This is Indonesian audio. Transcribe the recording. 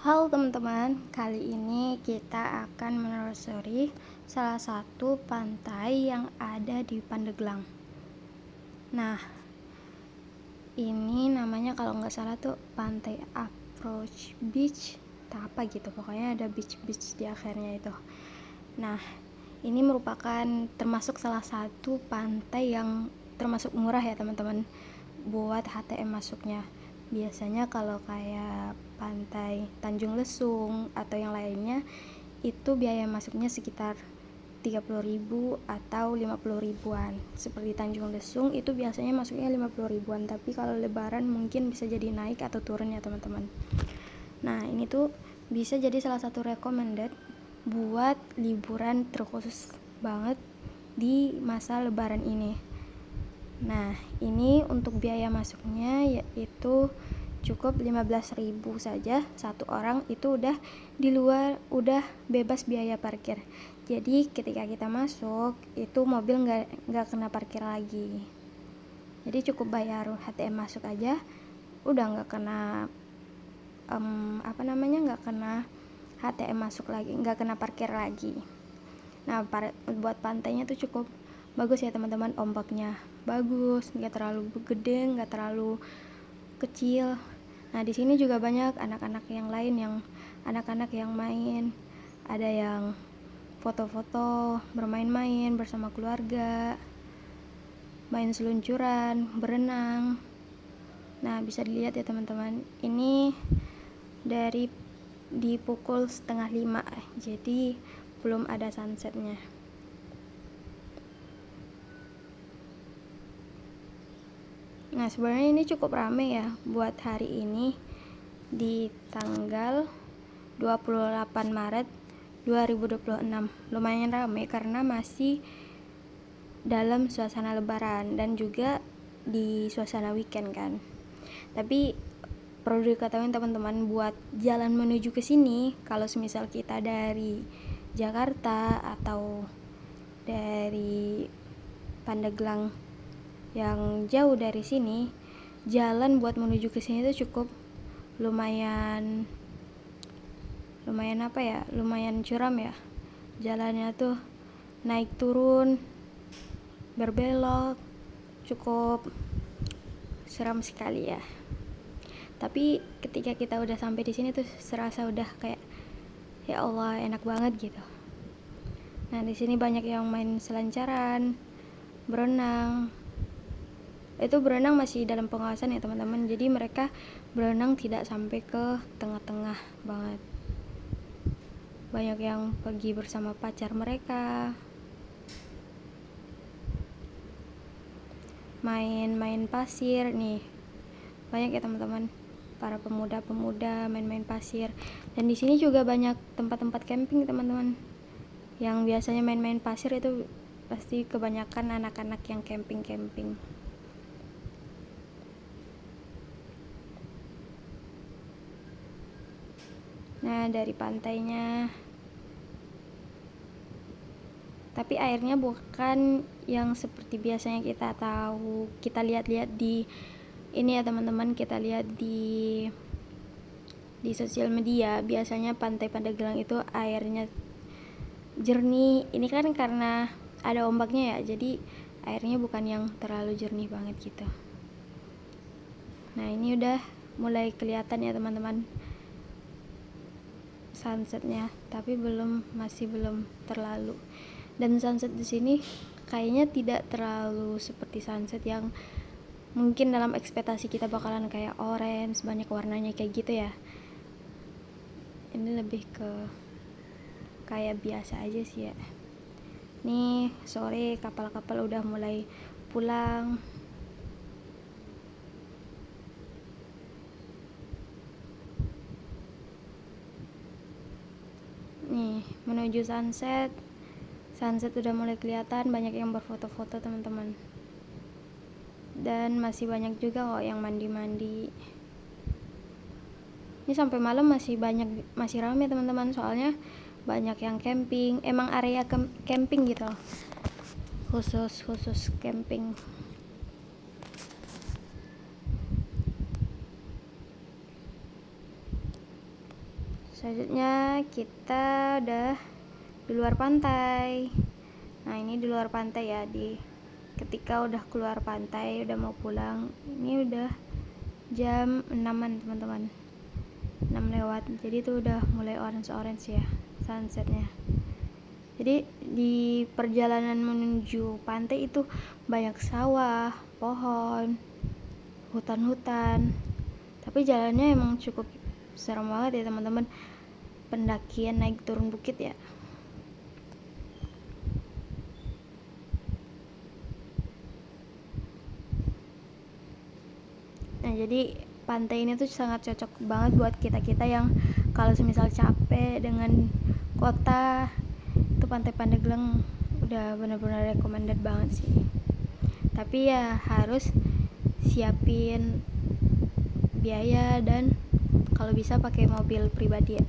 Halo teman-teman, kali ini kita akan menelusuri salah satu pantai yang ada di Pandeglang. Nah, ini namanya kalau nggak salah tuh Pantai Approach Beach, tak apa gitu, pokoknya ada beach di akhirnya itu. Nah, ini merupakan termasuk salah satu pantai yang termasuk murah ya teman-teman buat HTM masuknya. Biasanya kalau kayak pantai Tanjung Lesung atau yang lainnya itu biaya masuknya sekitar 30.000 atau 50 ribuan. Seperti Tanjung Lesung itu biasanya masuknya 50 ribuan, tapi kalau lebaran mungkin bisa jadi naik atau turun ya teman-teman. Nah, ini tuh bisa jadi salah satu recommended buat liburan terkhusus banget di masa lebaran ini. Nah, ini untuk biaya masuknya yaitu cukup 15.000 saja satu orang, itu udah di luar, udah bebas biaya parkir. Jadi ketika kita masuk itu mobil nggak kena parkir lagi. Jadi cukup bayar HTM masuk aja, udah nggak kena nggak kena HTM masuk lagi, nggak kena parkir lagi. Nah, buat pantainya tuh cukup bagus ya teman-teman, ombaknya bagus, nggak terlalu gede, nggak terlalu kecil. Nah, di sini juga banyak anak-anak yang lain, anak-anak yang main, ada yang foto-foto, bermain-main bersama keluarga, main seluncuran, berenang. Nah, bisa dilihat ya teman-teman, ini di pukul 4:30, jadi belum ada sunsetnya. Nah, sebenarnya ini cukup rame ya buat hari ini di tanggal 28 Maret 2026. Lumayan rame karena masih dalam suasana lebaran dan juga di suasana weekend kan. Tapi perlu diketahui teman-teman, buat jalan menuju ke sini, kalau semisal kita dari Jakarta atau dari Pandeglang yang jauh dari sini, jalan buat menuju ke sini tuh cukup lumayan curam ya. Jalannya tuh naik turun, berbelok, cukup seram sekali ya. Tapi ketika kita udah sampai di sini tuh serasa udah kayak ya Allah, enak banget gitu. Nah, di sini banyak yang main selancaran, berenang. Itu berenang masih dalam pengawasan ya teman-teman, jadi mereka berenang tidak sampai ke tengah-tengah banget. Banyak yang pergi bersama pacar mereka, main-main pasir nih, banyak ya teman-teman, para pemuda-pemuda main-main pasir. Dan di sini juga banyak tempat-tempat camping teman-teman. Yang biasanya main-main pasir itu pasti kebanyakan anak-anak yang camping-camping. Nah, dari pantainya, tapi airnya bukan yang seperti biasanya kita tahu, kita lihat-lihat di ini ya teman-teman, kita lihat di sosial media. Biasanya pantai Pandeglang itu airnya jernih. Ini kan karena ada ombaknya ya, jadi airnya bukan yang terlalu jernih banget gitu. Nah, ini udah mulai kelihatan ya teman-teman sunsetnya, tapi masih belum terlalu. Dan sunset di sini kayaknya tidak terlalu seperti sunset yang mungkin dalam ekspektasi kita bakalan kayak orange, banyak warnanya kayak gitu ya. Ini lebih ke kayak biasa aja sih ya. Nih, sore kapal-kapal udah mulai pulang. Nih, menuju sunset udah mulai kelihatan, banyak yang berfoto-foto teman-teman. Dan masih banyak juga kok yang mandi-mandi. Ini sampai malam masih ramai teman-teman, soalnya banyak yang camping. Emang area camping gitu, khusus camping. Selanjutnya kita udah di luar pantai. Nah, ini di luar pantai ya, ketika udah keluar pantai, udah mau pulang. Ini udah jam 6-an teman-teman, 6 lewat, jadi itu udah mulai orange ya sunsetnya. Jadi di perjalanan menuju pantai itu banyak sawah, pohon, hutan-hutan, tapi jalannya emang cukup serem banget ya teman-teman, pendakian naik turun bukit ya. Nah, jadi pantai ini tuh sangat cocok banget buat kita-kita yang kalau semisal capek dengan kota, itu pantai Pandeglang udah benar-benar recommended banget sih. Tapi ya harus siapin biaya dan kalau bisa pakai mobil pribadi ya.